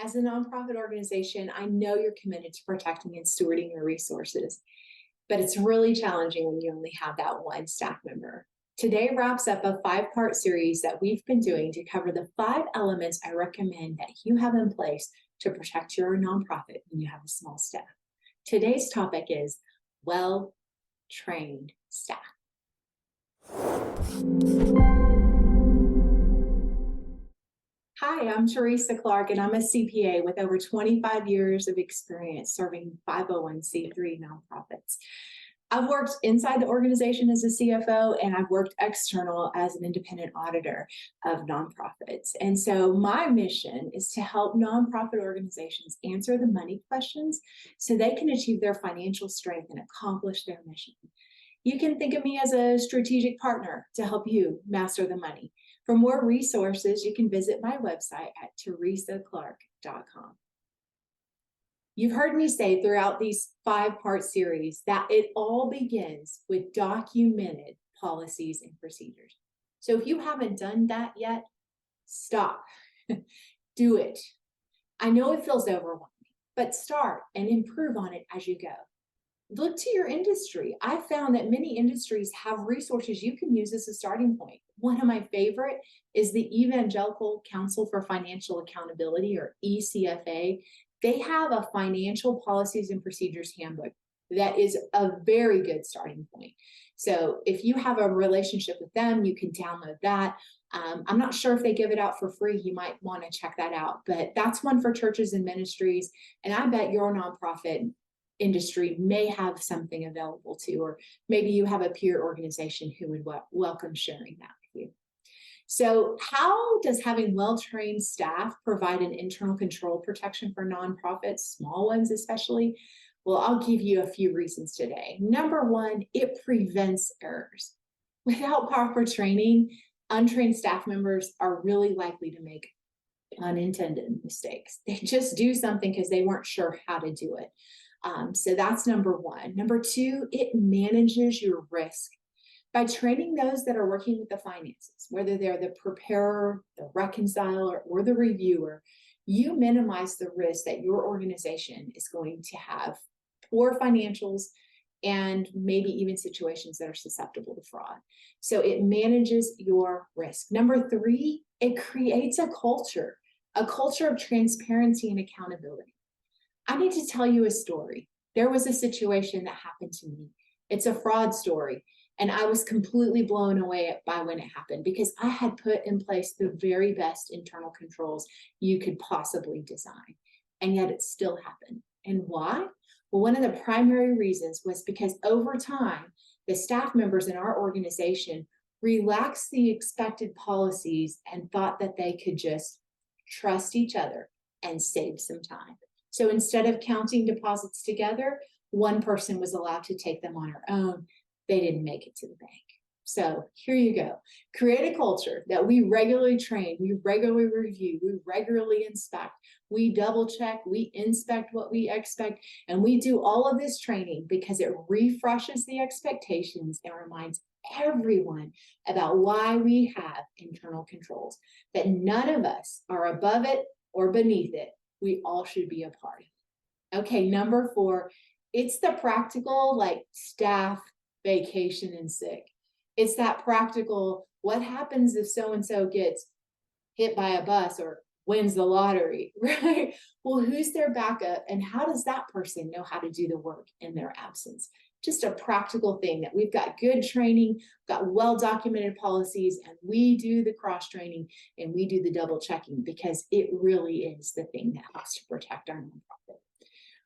As a nonprofit organization, I know you're committed to protecting and stewarding your resources, but it's really challenging when you only have that one staff member. Today wraps up a 5-part series that we've been doing to cover the 5 elements I recommend that you have in place to protect your nonprofit when you have a small staff. Today's topic is well-trained staff. Hi, I'm Teresa Clark, and I'm a CPA with over 25 years of experience serving 501c3 nonprofits. I've worked inside the organization as a CFO, and I've worked external as an independent auditor of nonprofits. And so my mission is to help nonprofit organizations answer the money questions so they can achieve their financial strength and accomplish their mission. You can think of me as a strategic partner to help you master the money. For more resources, you can visit my website at teresaclark.com. You've heard me say throughout these 5-part series that it all begins with documented policies and procedures. So if you haven't done that yet, stop. Do it. I know it feels overwhelming, but start and improve on it as you go. Look to your industry. I've found that many industries have resources you can use as a starting point. One of my favorite is the Evangelical Council for Financial Accountability, or ECFA. They have a financial policies and procedures handbook that is a very good starting point. So if you have a relationship with them, you can download that. I'm not sure if they give it out for free. You might want to check that out, but that's one for churches and ministries. And I bet your nonprofit industry may have something available to, or maybe you have a peer organization who would welcome sharing that with you. So how does having well-trained staff provide an internal control protection for nonprofits, small ones especially? Well, I'll give you a few reasons today. Number one, it prevents errors. Without proper training, untrained staff members are really likely to make unintended mistakes. They just do something because they weren't sure how to do it. So that's number one. Number two, it manages your risk. By training those that are working with the finances, whether they're the preparer, the reconciler, or the reviewer, you minimize the risk that your organization is going to have poor financials and maybe even situations that are susceptible to fraud. So it manages your risk. Number three, it creates a culture of transparency and accountability. I need to tell you a story. There was a situation that happened to me. It's a fraud story. And I was completely blown away by when it happened because I had put in place the very best internal controls you could possibly design. And yet it still happened. And why? Well, one of the primary reasons was because over time, the staff members in our organization relaxed the expected policies and thought that they could just trust each other and save some time. So instead of counting deposits together, one person was allowed to take them on her own. They didn't make it to the bank. So here you go. Create a culture that we regularly train, we regularly review, we regularly inspect, we double check, we inspect what we expect, and we do all of this training because it refreshes the expectations and reminds everyone about why we have internal controls, that none of us are above it or beneath it. We all should be a part of it. Okay, number 4, it's the practical, like staff vacation and sick. It's that practical, what happens if so-and-so gets hit by a bus or wins the lottery, right? Well, who's their backup and how does that person know how to do the work in their absence? Just a practical thing that we've got good training, got well-documented policies, and we do the cross-training and we do the double checking because it really is the thing that helps to protect our nonprofit.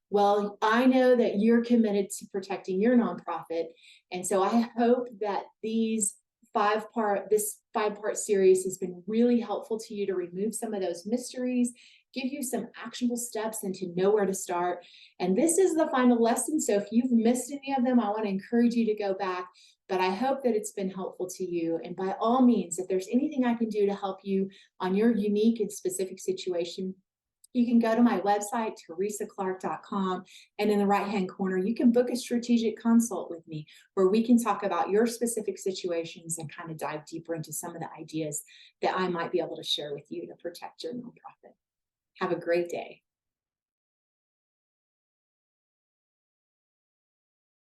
Well, I know that you're committed to protecting your nonprofit, and so I hope that this 5-part series has been really helpful to you to remove some of those mysteries, give you some actionable steps and to know where to start. And this is the final lesson, so if you've missed any of them, I want to encourage you to go back, but I hope that it's been helpful to you. And by all means, if there's anything I can do to help you on your unique and specific situation, you can go to my website, teresaclark.com, and in the right-hand corner, you can book a strategic consult with me where we can talk about your specific situations and kind of dive deeper into some of the ideas that I might be able to share with you to protect your nonprofit. Have a great day.